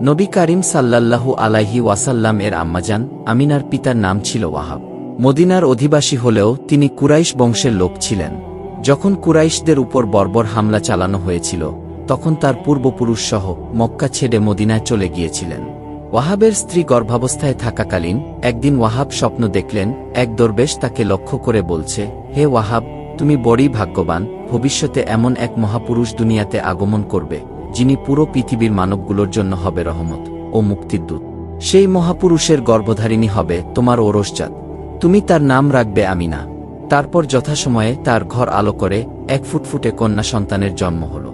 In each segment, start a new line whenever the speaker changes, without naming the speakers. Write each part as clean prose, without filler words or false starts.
নবী কারীম সাল্লাল্লাহু আলাইহি ওয়াসাল্লাম এর আম্মাজান আমিনার পিতার নাম ছিল ওয়াহাব। মদিনার অধিবাসী হলেও তিনি কুরাইশ বংশের লোক ছিলেন। যখন কুরাইশদের উপর বর্বর হামলা চালানো হয়েছিল তখন তার পূর্বপুরুষসহ মক্কা ছেড়ে মদিনায় চলে গিয়েছিলেন। ওয়াহাবের স্ত্রী গর্ভাবস্থায় থাকাকালীন একদিন ওয়াহাব স্বপ্ন দেখলেন, এক দরবেশ তাকে লক্ষ্য করে বলছে, হে ওয়াহাব, তুমি বড়ই ভাগ্যবান, ভবিষ্যতে এমন এক মহাপুরুষ দুনিয়াতে আগমন করবে যিনি পুরো পৃথিবীর মানবগুলোর জন্য হবে রহমত ও মুক্তির দূত। সেই মহাপুরুষের গর্ভধারিণী হবে তোমার ওরসজাত। তুমি তার নাম রাখবে আমিনা। তারপর যথাসময়ে তার ঘর আলো করে এক ফুটফুটে কন্যা সন্তানের জন্ম হল।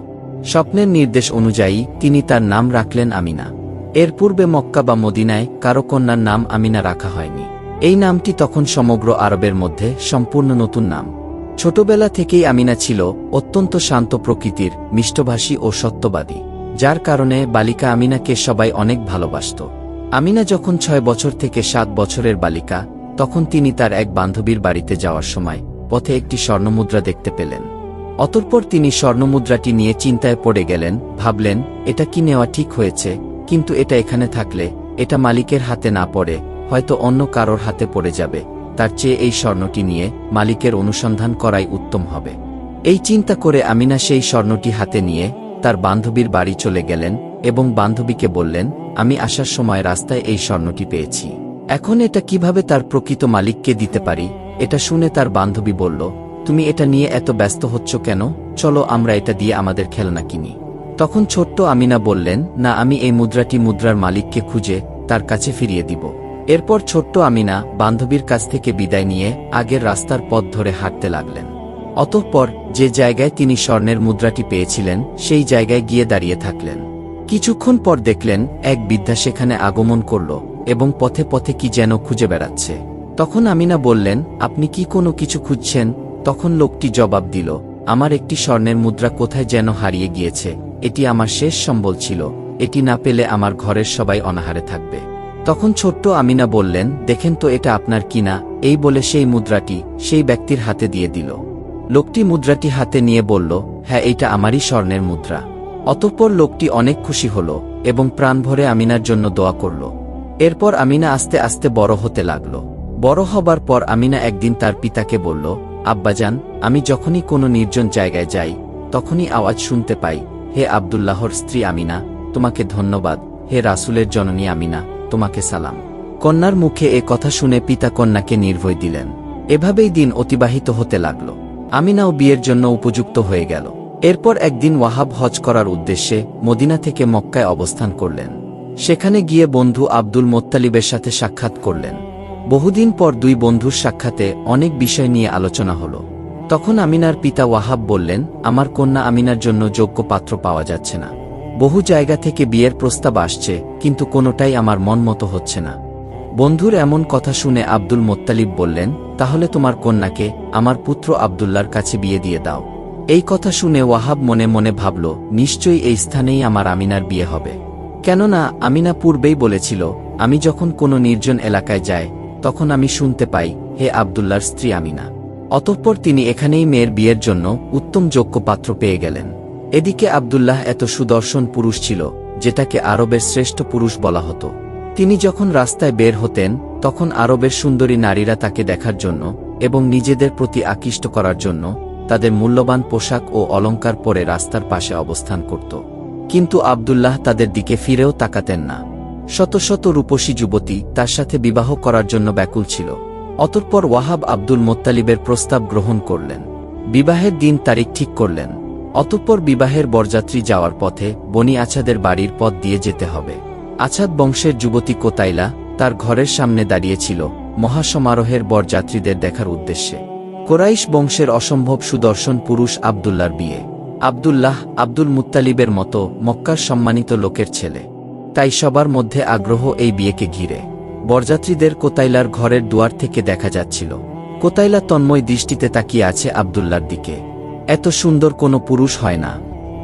স্বপ্নের নির্দেশ অনুযায়ী তিনি তার নাম রাখলেন আমিনা। এর পূর্বে মক্কা বা মদিনায় কারো কন্যার নাম আমিনা রাখা হয়নি। এই নামটি তখন সমগ্র আরবের মধ্যে সম্পূর্ণ নতুন নাম। ছোটবেলা থেকেই আমিনা ছিল অত্যন্ত শান্ত প্রকৃতির, মিষ্টভাষী ও সত্যবাদী, যার কারণে বালিকা আমিনাকে সবাই অনেক ভালোবাসত। আমিনা যখন 6 বছর থেকে 7 বছরের বালিকা, তখন তিনি তার এক বান্ধবীর বাড়িতে যাওয়ার সময় পথে একটি স্বর্ণমুদ্রা দেখতে পেলেন। অতঃপর তিনি স্বর্ণমুদ্রাটি নিয়ে চিন্তায় পড়ে গেলেন। ভাবলেন, এটা কি নেওয়া ঠিক হয়েছে? কিন্তু এটা এখানে থাকলে এটা মালিকের হাতে না পড়ে হয়তো অন্য কারোর হাতে পড়ে যাবে। তার চেয়ে এই স্বর্ণটি নিয়ে মালিকের অনুসন্ধান করাই উত্তম হবে। এই চিন্তা করে আমিনা সেই স্বর্ণটি হাতে নিয়ে তার বান্ধবীর বাড়ি চলে গেলেন এবং বান্ধবীকে বললেন, আমি আসার সময় রাস্তায় এই স্বর্ণটি পেয়েছি। এখন এটা কিভাবে তার প্রকৃত মালিককে দিতে পারি? এটা শুনে তার বান্ধবী বলল, তুমি এটা নিয়ে এত ব্যস্ত হচ্ছ কেন? চলো আমরা এটা দিয়ে আমাদের খেলনা কিনি। তখন ছোট্ট আমিনা বললেন, না, আমি এই মুদ্রার মালিককে খুঁজে তার কাছে ফিরিয়ে দিব। এরপর ছোট্ট আমিনা বান্ধবীর কাছ থেকে বিদায় নিয়ে আগের রাস্তার পথ ধরে হাঁটতে লাগলেন। অতঃপর যে জায়গায় তিনি স্বর্ণের মুদ্রাটি পেয়েছিলেন সেই জায়গায় গিয়ে দাঁড়িয়ে থাকলেন। কিছুক্ষণ পর দেখলেন এক বৃদ্ধা সেখানে আগমন করল এবং পথে পথে কি যেন খুঁজে বেড়াচ্ছে। তখন আমিনা বললেন, আপনি কি কোনো কিছু খুঁজছেন? তখন লোকটি জবাব দিল, আমার একটি স্বর্ণের মুদ্রা কোথায় যেন হারিয়ে গিয়েছে। এটি আমার শেষ সম্বল ছিল। এটি না পেলে আমার ঘরের সবাই অনাহারে থাকবে। তখন ছোট্ট আমিনা বললেন, দেখেন তো এটা আপনার কিনা। এই বলে সেই মুদ্রাটি সেই ব্যক্তির হাতে দিয়ে দিল। লোকটি মুদ্রাটি হাতে নিয়ে বলল, হ্যাঁ, এইটা আমারই স্বর্ণের মুদ্রা। অতঃপর লোকটি অনেক খুশি হল এবং প্রাণ ভরে আমিনার জন্য দোয়া করল। এরপর আমিনা আস্তে আস্তে বড় হতে লাগল। বড় হবার পর আমিনা একদিন তার পিতাকে বলল, আব্বাজান, আমি যখনই কোনো নির্জন জায়গায় যাই তখনই আওয়াজ শুনতে পাই, হে আব্দুল্লাহর স্ত্রী আমিনা, তোমাকে ধন্যবাদ। হে রাসূলের জননী আমিনা, তোমাকে সালাম। কন্যার মুখে এ কথা শুনে পিতা কন্যাকে নির্ভয় দিলেন। এভাবেই দিন অতিবাহিত হতে লাগল। আমিনাও বিয়ের জন্য উপযুক্ত হয়ে গেল। এরপর একদিন ওয়াহাব হজ করার উদ্দেশ্যে মদিনা থেকে মক্কায় অবস্থান করলেন। সেখানে গিয়ে বন্ধু আব্দুল মোত্তালিবের সাথে সাক্ষাৎ করলেন। বহুদিন পর দুই বন্ধুর সাক্ষাতে অনেক বিষয় নিয়ে আলোচনা হল। তখন আমিনার পিতা ওয়াহাব বললেন, আমার কন্যা আমিনার জন্য যোগ্য পাত্র পাওয়া যাচ্ছে না। বহু জায়গা থেকে বিয়ের প্রস্তাব আসছে, কিন্তু কোনোটাই আমার মন মতো হচ্ছে না। বন্ধুর এমন কথা শুনে আব্দুল মোত্তালিব বললেন, তাহলে তোমার কন্যাকে আমার পুত্র আব্দুল্লাহর কাছে বিয়ে দিয়ে দাও। এই কথা শুনে ওয়াহাব মনে মনে ভাবল, নিশ্চয়ই এই স্থানেই আমার আমিনার বিয়ে হবে। কেননা আমিনা পূর্বেই বলেছিল, আমি যখন কোনো নির্জন এলাকায় যাই তখন আমি শুনতে পাই, হে আব্দুল্লাহর স্ত্রী আমিনা। অতঃপর তিনি এখানেই মেয়ের বিয়ের জন্য উত্তম যোগ্য পাত্র পেয়ে গেলেন। এদিকে আব্দুল্লাহ এত সুদর্শন পুরুষ ছিল যেটাকে আরবের শ্রেষ্ঠ পুরুষ বলা হতো। তিনি যখন রাস্তায় বের হতেন তখন আরবের সুন্দরী নারীরা তাকে দেখার জন্য এবং নিজেদের প্রতি আকৃষ্ট করার জন্য তাদের মূল্যবান পোশাক ও অলংকার পরে রাস্তার পাশে অবস্থান করত। কিন্তু আব্দুল্লাহ তাদের দিকে ফিরেও তাকাতেন না। শত শত রূপসী যুবতী তার সাথে বিবাহ করার জন্য ব্যাকুল ছিল। অতঃপর ওয়াহাব আব্দুল মোত্তালিবের প্রস্তাব গ্রহণ করলেন। বিবাহের দিন তারিখ ঠিক করলেন। অতঃপর বিবাহের বরযাত্রী যাওয়ার পথে বনি আছাদের বাড়ির পথ দিয়ে যেতে হবে। আছাদ বংশের যুবতী কোতাইলা তার ঘরের সামনে দাঁড়িয়েছিল মহাসমারোহের বরযাত্রীদের দেখার উদ্দেশ্যে। কুরাইশ বংশের অসম্ভব সুদর্শন পুরুষ আব্দুল্লাহর বিয়ে। আব্দুল্লাহ আব্দুল মুত্তালিবের মতো মক্কার সম্মানিত লোকের ছেলে, তাই সবার মধ্যে আগ্রহ এই বিয়েকে ঘিরে। বরযাত্রীদের কোতাইলার ঘরের দুয়ার থেকে দেখা যাচ্ছিল। কোতাইলা তন্ময় দৃষ্টিতে তাকিয়ে আছে আব্দুল্লাহর দিকে। এত সুন্দর কোনো পুরুষ হয় না।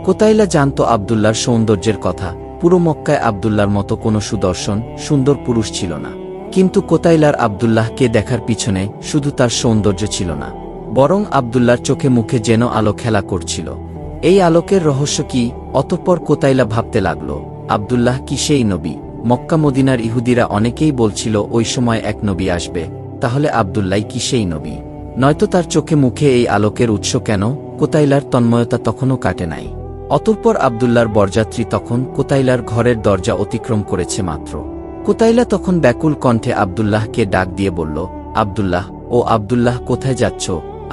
কোতাইলা জানত আব্দুল্লাহর সৌন্দর্যের কথা। পুরো মক্কায় আব্দুল্লাহর মতো কোনো সুদর্শন সুন্দর পুরুষ ছিল না। কিন্তু কোতাইলার আব্দুল্লাহকে দেখার পিছনে শুধু তার সৌন্দর্য ছিল না, বরং আব্দুল্লাহর চোখে মুখে যেন আলো খেলা করছিল। এই আলোকের রহস্য কি? অতঃপর কোতাইলা ভাবতে লাগল, আব্দুল্লাহ কি সেই নবী? মক্কা মদিনার ইহুদিরা অনেকেই বলছিল ওই সময় এক নবী আসবে, তাহলে আব্দুল্লাহ কি সেই নবী? নয়তো তার চোখে মুখে এই আলোকের উৎস কেন? কোতাইলার তন্ময়তা তখনও কাটে নাই। অতঃপর আব্দুল্লাহর বরযাত্রী তখন কোতাইলার ঘরের দরজা অতিক্রম করেছে মাত্র। কোতাইলা তখন ব্যাকুল কণ্ঠে আব্দুল্লাহকে ডাক দিয়ে বলল, আব্দুল্লাহ, ও আব্দুল্লাহ, কোথায় যাচ্ছ?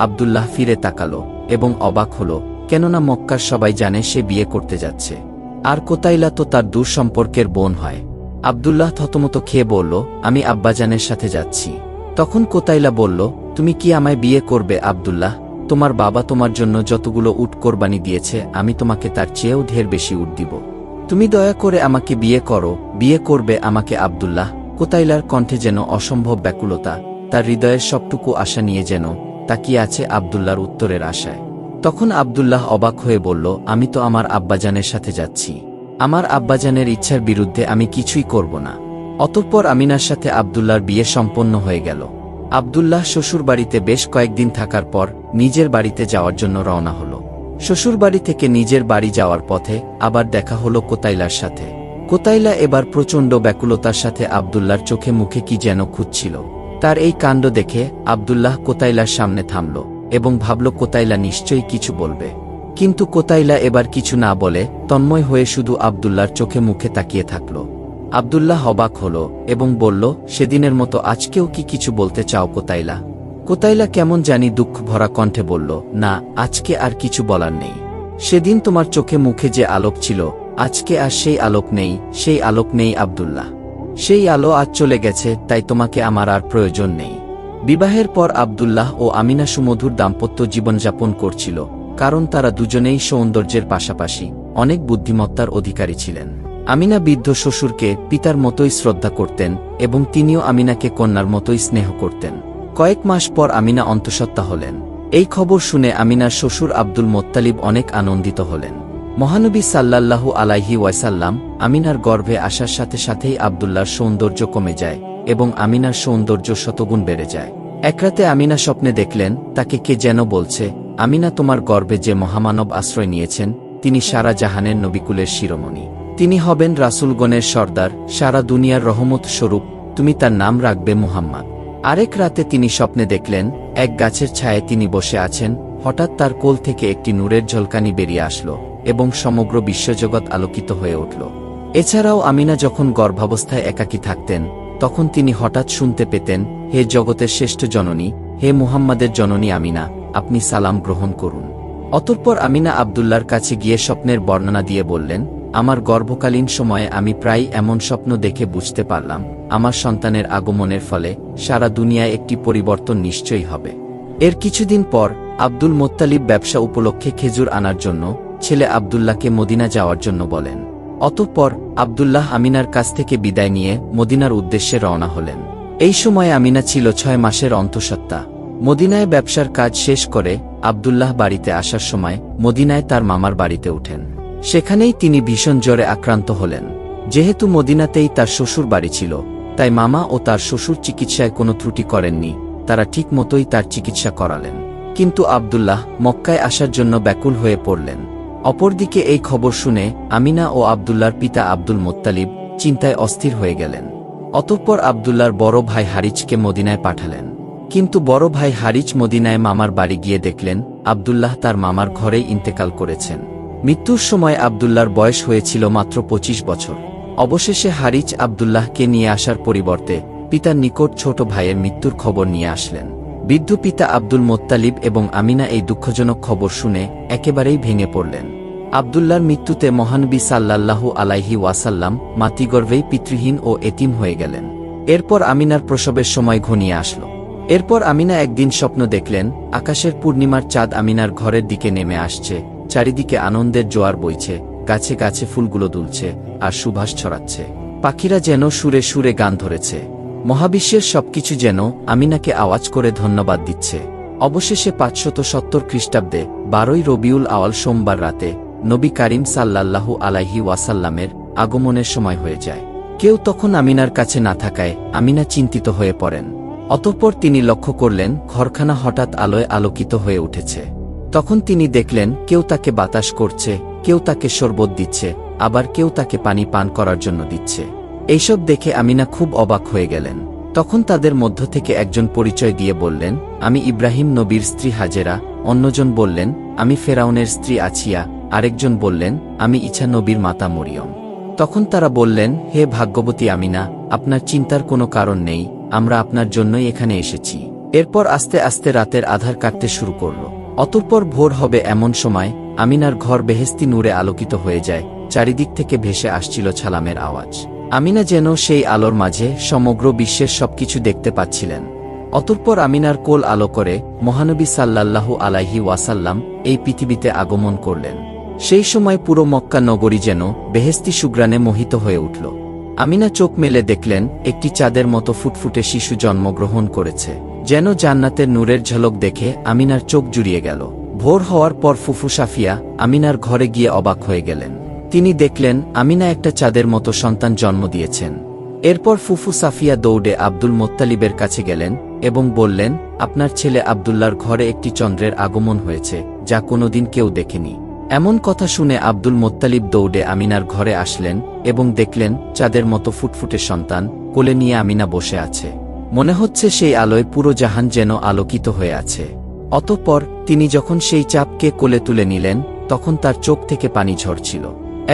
আব্দুল্লাহ ফিরে তাকালো এবং অবাক হল, কেননা মক্কার সবাই জানে সে বিয়ে করতে যাচ্ছে, আর কোতাইলা তো তার দূর সম্পর্কের বোন হয়। আব্দুল্লাহ থতমত খেয়ে বলল, আমি আব্বাজানের সাথে যাচ্ছি। তখন কোতাইলা বলল, তুমি কি আমায় বিয়ে করবে আব্দুল্লাহ? তোমার বাবা তোমার জন্য যতগুলো উট কোরবানি দিয়েছে, আমি তোমাকে তার চেয়েও ঢের বেশি উট দিব। তুমি দয়া করে আমাকে বিয়ে করো, বিয়ে করবে আমাকে আব্দুল্লাহ? কোতাইলার কণ্ঠে যেন অসম্ভব ব্যাকুলতা, তার হৃদয়ের সবটুকু আশা নিয়ে যেন তাকিয়ে আছে আব্দুল্লাহর উত্তরের আশায়। তখন আব্দুল্লাহ অবাক হয়ে বলল, আমি তো আমার আব্বাজানের সাথে যাচ্ছি, আমার আব্বাজানের ইচ্ছার বিরুদ্ধে আমি কিছুই করব না। অতঃপর আমিনার সাথে আব্দুল্লাহর বিয়ে সম্পন্ন হয়ে গেল। আব্দুল্লাহ শ্বশুরবাড়িতে বেশ কয়েকদিন থাকার পর নিজের বাড়িতে যাওয়ার জন্য রওনা হল। শ্বশুরবাড়ি থেকে নিজের বাড়ি যাওয়ার পথে আবার দেখা হল কোতাইলার সাথে। কোতাইলা এবার প্রচণ্ড ব্যাকুলতার সাথে আব্দুল্লাহর চোখে মুখে কি যেন খুঁজছিল। তার এই কাণ্ড দেখে আব্দুল্লাহ কোতাইলার সামনে থামল এবং ভাবল কোতাইলা নিশ্চয়ই কিছু বলবে। কিন্তু কোতাইলা এবার কিছু না বলে তন্ময় হয়ে শুধু আব্দুল্লাহর চোখে মুখে তাকিয়ে থাকল। আব্দুল্লাহ অবাক হল এবং বলল, সেদিনের মতো আজকেও কি কিছু বলতে চাও কোতাইলা? কোতাইলা কেমন জানি দুঃখ ভরা কণ্ঠে বলল, না, আজকে আর কিছু বলার নেই। সেদিন তোমার চোখে মুখে যে আলোক ছিল, আজকে আর সেই আলোক নেই, সেই আলোক নেই আব্দুল্লাহ। সেই আলো আজ চলে গেছে, তাই তোমাকে আমার আর প্রয়োজন নেই। বিবাহের পর আব্দুল্লাহ ও আমিনা সুমধুর দাম্পত্য জীবনযাপন করছিল, কারণ তারা দুজনেই সৌন্দর্যের পাশাপাশি অনেক বুদ্ধিমত্তার অধিকারী ছিলেন। আমিনা বৃদ্ধ শ্বশুরকে পিতার মতোই শ্রদ্ধা করতেন এবং তিনিও আমিনাকে কন্যার মতোই স্নেহ করতেন। কয়েক মাস পর আমিনা অন্তঃসত্ত্বা হলেন। এই খবর শুনে আমিনার শ্বশুর আব্দুল মোত্তালিব অনেক আনন্দিত হলেন। মহানবী সাল্লাল্লাহু আলাইহি ওয়াসাল্লাম আমিনার গর্ভে আসার সাথে সাথেই আব্দুল্লাহর সৌন্দর্য কমে যায় এবং আমিনার সৌন্দর্য শতগুণ বেড়ে যায়। এক রাতে আমিনা স্বপ্নে দেখলেন, তাকে কে যেন বলছে, আমিনা, তোমার গর্ভে যে মহামানব আশ্রয় নিয়েছেন, তিনি সারা জাহানের নবিকুলের শিরোমণি, তিনি হবেন রাসূলগণের সর্দার, সারা দুনিয়ার রহমত স্বরূপ, তুমি তার নাম রাখবে মুহাম্মদ। আরেক রাতে তিনি স্বপ্নে দেখলেন, এক গাছের ছায়ায় তিনি বসে আছেন, হঠাৎ তার কোল থেকে একটি নূরের ঝলকানি বেরিয়ে আসলো এবং সমগ্র বিশ্বজগৎ আলোকিত হয়ে উঠল। এছাড়াও আমিনা যখন গর্ভাবস্থায় একাকী থাকতেন, তখন তিনি হঠাৎ শুনতে পেতেন, হে জগতের শ্রেষ্ঠ জননী, হে মুহাম্মাদের জননী আমিনা, আপনি সালাম গ্রহণ করুন। অতঃপর আমিনা আব্দুল্লাহর কাছে গিয়ে স্বপ্নের বর্ণনা দিয়ে বললেন, আমার গর্ভকালীন সময়ে আমি প্রায় এমন স্বপ্ন দেখে বুঝতে পারলাম, আমার সন্তানের আগমনের ফলে সারা দুনিয়ায় একটি পরিবর্তন নিশ্চয়ই হবে। এর কিছুদিন পর আব্দুল মোত্তালিব ব্যবসা উপলক্ষে খেজুর আনার জন্য ছেলে আব্দুল্লাহকে মদিনা যাওয়ার জন্য বলেন। অতঃপর আব্দুল্লাহ আমিনার কাছ থেকে বিদায় নিয়ে মদিনার উদ্দেশ্যে রওনা হলেন। এই সময়ে আমিনা ছিল 6 মাসের অন্তঃসত্ত্বা। মদিনায় ব্যবসার কাজ শেষ করে আব্দুল্লাহ বাড়িতে আসার সময় মদিনায় তার মামার বাড়িতে উঠেন। সেখানেই তিনি ভীষণ জ্বরে আক্রান্ত হলেন। যেহেতু মদিনাতেই তার শ্বশুর বাড়ি ছিল, তাই মামা ও তার শ্বশুর চিকিৎসায় কোনো ত্রুটি করেননি, তারা ঠিক মতোই তার চিকিৎসা করালেন। কিন্তু আব্দুল্লাহ মক্কায় আসার জন্য ব্যাকুল হয়ে পড়লেন। অপরদিকে এই খবর শুনে আমিনা ও আব্দুল্লাহর পিতা আব্দুল মোত্তালিব চিন্তায় অস্থির হয়ে গেলেন। অতঃপর আব্দুল্লাহর বড় ভাই হারিছকে মদিনায় পাঠালেন। কিন্তু বড় ভাই হারিছ মদিনায় মামার বাড়ি গিয়ে দেখলেন, আব্দুল্লাহ তার মামার ঘরেই ইন্তেকাল করেছেন। মৃত্যুর সময় আব্দুল্লাহর বয়স হয়েছিল মাত্র 25 বছর। অবশেষে হারিছ আব্দুল্লাহকে নিয়ে আসার পরিবর্তে পিতার নিকট ছোট ভাইয়ের মৃত্যুর খবর নিয়ে আসলেন। বৃদ্ধ পিতা আব্দুল মোত্তালিব এবং আমিনা এই দুঃখজনক খবর শুনে একেবারেই ভেঙে পড়লেন। আব্দুল্লাহর মৃত্যুতে মহানবী সাল্লাল্লাহু আলাইহি ওয়াসাল্লাম মাতৃগর্ভেই পিতৃহীন ও এতিম হয়ে গেলেন। এরপর আমিনার প্রসবের সময় ঘনিয়ে আসল। এরপর আমিনা একদিন স্বপ্ন দেখলেন, আকাশের পূর্ণিমার চাঁদ আমিনার ঘরের দিকে নেমে আসছে, চারিদিকে আনন্দের জোয়ার বইছে, গাছে গাছে ফুলগুলো দুলছে আর সুবাস ছড়াচ্ছে, পাখিরা যেন সুরে সুরে গান ধরেছে। মহাবিশ্বের সবকিছু যেন আমিনাকে আওয়াজ করে ধন্যবাদ দিচ্ছে। অবশেষে 570 খ্রিস্টাব্দে 12ই রবিউল আওয়াল সোমবার রাতে নবী কারীম সাল্লাল্লাহু আলাইহি ওয়াসাল্লামের আগমনের সময় হয়ে যায়। কেউ তখন আমিনার কাছে না থাকায় আমিনা চিন্তিত হয়ে পড়েন। অতঃপর তিনি লক্ষ্য করলেন, ঘরখানা হঠাৎ আলোয় আলোকিত হয়ে উঠেছে। তখন তিনি দেখলেন, কেউ তাকে বাতাস করছে, কেউ তাকে শরবত দিচ্ছে, আবার কেউ তাকে পানি পান করার জন্য দিচ্ছে। এইসব দেখে আমিনা খুব অবাক হয়ে গেলেন। তখন তাদের মধ্য থেকে একজন পরিচয় দিয়ে বললেন, আমি ইব্রাহিম নবীর স্ত্রী হাজেরা। অন্যজন বললেন, আমি ফেরাউনের স্ত্রী আছিয়া। আরেকজন বললেন, আমি ঈসা নবীর মাতা মরিয়ম। তখন তারা বললেন, হে ভাগ্যবতী আমিনা, আপনার চিন্তার কোনো কারণ নেই, আমরা আপনার জন্যই এখানে এসেছি। এরপর আস্তে আস্তে রাতের আধার কাটতে শুরু করল। অতঃপর ভোর হবে এমন সময় আমিনার ঘর বেহেশতি নূরে আলোকিত হয়ে যায়। চারিদিক থেকে ভেসে আসছিল ছালামের আওয়াজ। আমিনা যেন সেই আলোর মাঝে সমগ্র বিশ্বের সবকিছু দেখতে পাচ্ছিলেন। অতঃপর আমিনার কোল আলো করে মহানবী সাল্লাল্লাহু আলাইহি ওয়াসাল্লাম এই পৃথিবীতে আগমন করলেন। সেই সময় পুরো মক্কা নগরী যেন বেহেশতি সুগ্রাণে মোহিত হয়ে উঠল। আমিনা চোখ মেলে দেখলেন একটি চাঁদের মতো ফুটফুটে শিশু জন্মগ্রহণ করেছে। যেন জান্নাতের নূরের ঝলক দেখে আমিনার চোখ জুড়িয়ে গেল। ভোর হওয়ার পর ফুফু সাফিয়া আমিনার ঘরে গিয়ে অবাক হয়ে গেলেন। তিনি দেখলেন আমিনা একটা চাঁদের মতো সন্তান জন্ম দিয়েছেন। এরপর ফুফু সাফিয়া দৌড়ে আব্দুল মোত্তালিবের কাছে গেলেন এবং বললেন, আপনার ছেলে আব্দুল্লার ঘরে একটি চন্দ্রের আগমন হয়েছে, যা কোনোদিন কেউ দেখেনি। এমন কথা শুনে আব্দুল মোত্তালিব দৌড়ে আমিনার ঘরে আসলেন এবং দেখলেন চাঁদের মতো ফুটফুটে সন্তান কোলে নিয়ে আমিনা বসে আছে। মনে হচ্ছে সেই আলোয় পুরো জাহান যেন আলোকিত হয়ে আছে। অতঃপর তিনি যখন সেই চাঁদকে কোলে তুলে নিলেন, তখন তার চোখ থেকে পানি ঝরছিল।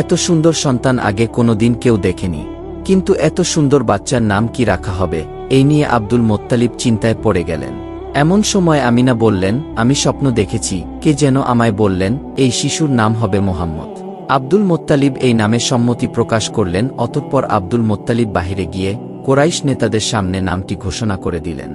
এত সুন্দর সন্তান আগে কোনোদিন কেউ দেখেনি। কিন্তু এত সুন্দর বাচ্চার নাম কি রাখা হবে, এই নিয়ে আব্দুল মোত্তালিব চিন্তায় পড়ে গেলেন। এমন সময় আমিনা বললেন, আমি স্বপ্ন দেখেছি, কে যেন আমায় বললেন এই শিশুর নাম হবে মুহাম্মদ। আব্দুল মোত্তালিব এই নামে সম্মতি প্রকাশ করলেন। অতঃপর আব্দুল মোত্তালিব বাহিরে গিয়ে কোরাইশ নেতাদের সামনে নামটি ঘোষণা করে দিলেন।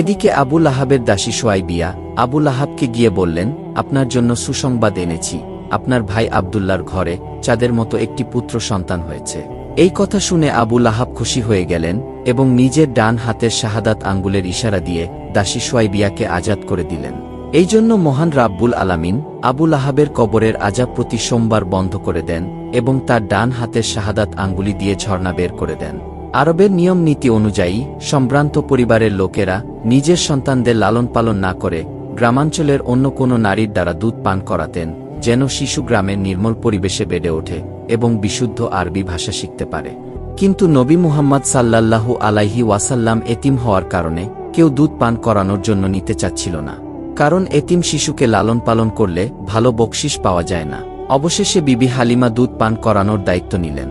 এদিকে আবু লাহাবের দাসী সুয়াইবিয়া আবু লাহাবকে গিয়ে বললেন, আপনার জন্য সুসংবাদ এনেছি, আপনার ভাই আব্দুল্লার ঘরে চাঁদের মতো একটি পুত্র সন্তান হয়েছে। এই কথা শুনে আবু লাহাব খুশি হয়ে গেলেন এবং নিজের ডান হাতের শাহাদাত আঙ্গুলের ইশারা দিয়ে দাসী সুয়াইবিয়াকে আজাদ করে দিলেন। এই জন্য মহান রাব্বুল আলামিন আবু লাহাবের কবরের আযাব প্রতি সোমবার বন্ধ করে দেন এবং তার ডান হাতের শাহাদাত আঙ্গুলি দিয়ে ঝর্ণা বের করে দেন। আরবের নিয়ম নীতি অনুযায়ী সম্ভ্রান্ত পরিবারের লোকেরা নিজের সন্তানদের লালন পালন না করে গ্রামাঞ্চলের অন্য কোনো নারীর দ্বারা দুধ পান করাতেন, যেন শিশু গ্রামের নির্মল পরিবেশে বেড়ে ওঠে এবং বিশুদ্ধ আরবি ভাষা শিখতে পারে। কিন্তু নবী মুহাম্মদ সাল্লাল্লাহু আলাইহি ওয়াসাল্লাম এতিম হওয়ার কারণে কেউ দুধ পান করানোর জন্য নিতে চাচ্ছিল না। কারণ এতিম শিশুকে লালন পালন করলে ভালো বকশিশ পাওয়া যায় না। অবশেষে বিবি হালিমা দুধ পান করানোর দায়িত্ব নিলেন।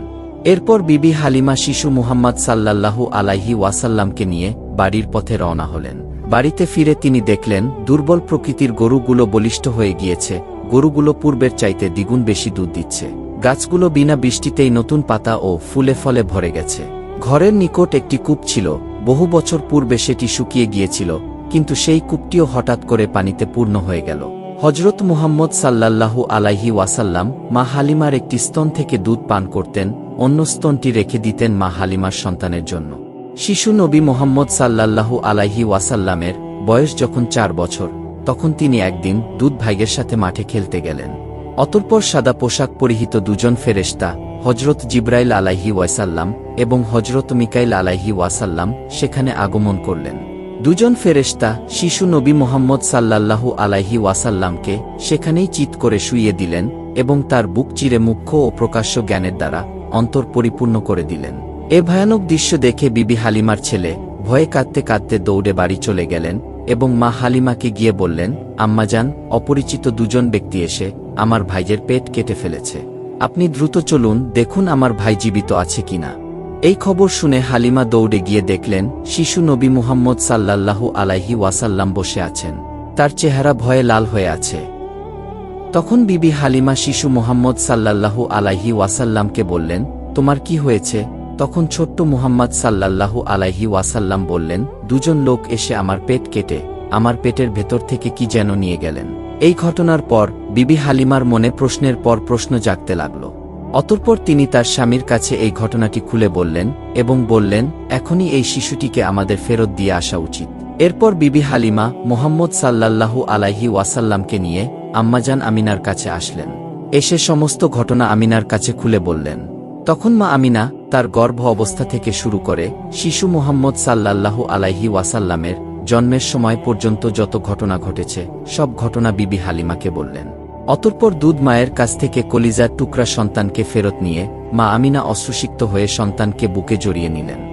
এরপর বিবি হালিমা শিশু মুহাম্মদ সাল্লাল্লাহু আলাইহি ওয়াসাল্লামকে নিয়ে বাড়ির পথে রওনা হলেন। বাড়িতে ফিরে তিনি দেখলেন দুর্বল প্রকৃতির গরুগুলো বলিষ্ঠ হয়ে গিয়েছে। গরুগুলো পূর্বের চাইতে দ্বিগুণ বেশি দুধ দিচ্ছে। গাছগুলো বিনা বৃষ্টিতেই নতুন পাতা ও ফুলে ফলে ভরে গেছে। ঘরের নিকট একটি কূপ ছিল। বহু বছর পূর্বে সেটি শুকিয়ে গিয়েছিল, কিন্তু সেই কূপটিও হঠাৎ করে পানিতে পূর্ণ হয়ে গেল। হজরত মুহাম্মদ সাল্লাল্লাহু আলাইহি ওয়াসাল্লাম মা হালিমার একটি স্তন থেকে দুধ পান করতেন, অন্য স্তনটি রেখে দিতেন মা হালিমার সন্তানের জন্য। শিশু নবী মুহাম্মদ সাল্লাল্লাহু আলাইহি ওয়াসাল্লামের বয়স যখন 4 বছর, তখন তিনি একদিন দুধ ভাইয়ের সাথে মাঠে খেলতে গেলেন। অতঃপর সাদা পোশাক পরিহিত দুজন ফেরেশতা হজরত জিব্রাইল আলাইহি ওয়াসাল্লাম এবং হজরত মিকাইল আলাইহি ওয়াসাল্লাম সেখানে আগমন করলেন। দুজন ফেরেশতা শিশু নবী মুহাম্মদ সাল্লাল্লাহু আলাইহি ওয়াসাল্লামকে সেখানেই চিৎ করে শুইয়ে দিলেন এবং তার বুক চিরে মুখ্য ও প্রকাশ্য জ্ঞানের দ্বারা অন্তর পরিপূর্ণ করে দিলেন। এ ভয়ানক দৃশ্য দেখে বিবি হালিমার ছেলে ভয়ে কাঁদতে কাঁদতে দৌড়ে বাড়ি চলে গেলেন এবং মা হালিমাকে গিয়ে বললেন, আম্মাজান, অপরিচিত দুজন ব্যক্তি এসে আমার ভাইয়ের পেট কেটে ফেলেছে। আপনি দ্রুত চলুন, দেখুন আমার ভাই জীবিত আছে কিনা। এই খবর শুনে হালিমা দৌড়ে গিয়ে দেখলেন শিশু নবী মুহাম্মদ সাল্লাল্লাহু আলাইহি ওয়াসাল্লাম বসে আছেন। তার চেহারা ভয়ে লাল হয়ে আছে। তখন বিবি হালিমা শিশু মুহাম্মদ সাল্লাল্লাহু আলাইহি ওয়াসাল্লামকে বললেন, তোমার কি হয়েছে? তখন ছোট্ট মুহাম্মদ সাল্লাল্লাহু আলাইহি ওয়াসাল্লাম বললেন, দুজন লোক এসে আমার পেট কেটে আমার পেটের ভেতর থেকে কি যেন নিয়ে গেলেন। এই ঘটনার পর বিবি হালিমার মনে প্রশ্নের পর প্রশ্ন জাগতে লাগল। অতঃপর তিনি তার স্বামীর কাছে এই ঘটনাটি খুলে বললেন এবং বললেন, এখনই এই শিশুটিকে আমাদের ফেরত দিয়ে আসা উচিত। এরপর বিবি হালিমা মুহাম্মদ সাল্লাল্লাহু আলাইহি ওয়াসাল্লামকে নিয়ে আম্মাজান আমিনার কাছে আসলেন। এসে সমস্ত ঘটনা আমিনার কাছে খুলে বললেন। তখন মা আমিনা তার গর্ভ অবস্থা থেকে শুরু করে শিশু মুহাম্মদ সাল্লাল্লাহু আলাইহি ওয়াসাল্লামের জন্মের সময় পর্যন্ত যত ঘটনা ঘটেছে সব ঘটনা বিবি হালিমাকে বললেন। অতঃপর দুধ মায়ের কাছ থেকে কলিজার টুকরা সন্তানকে ফেরত নিয়ে মা আমিনা অশ্রুসিক্ত হয়ে সন্তানকে বুকে জড়িয়ে নিলেন।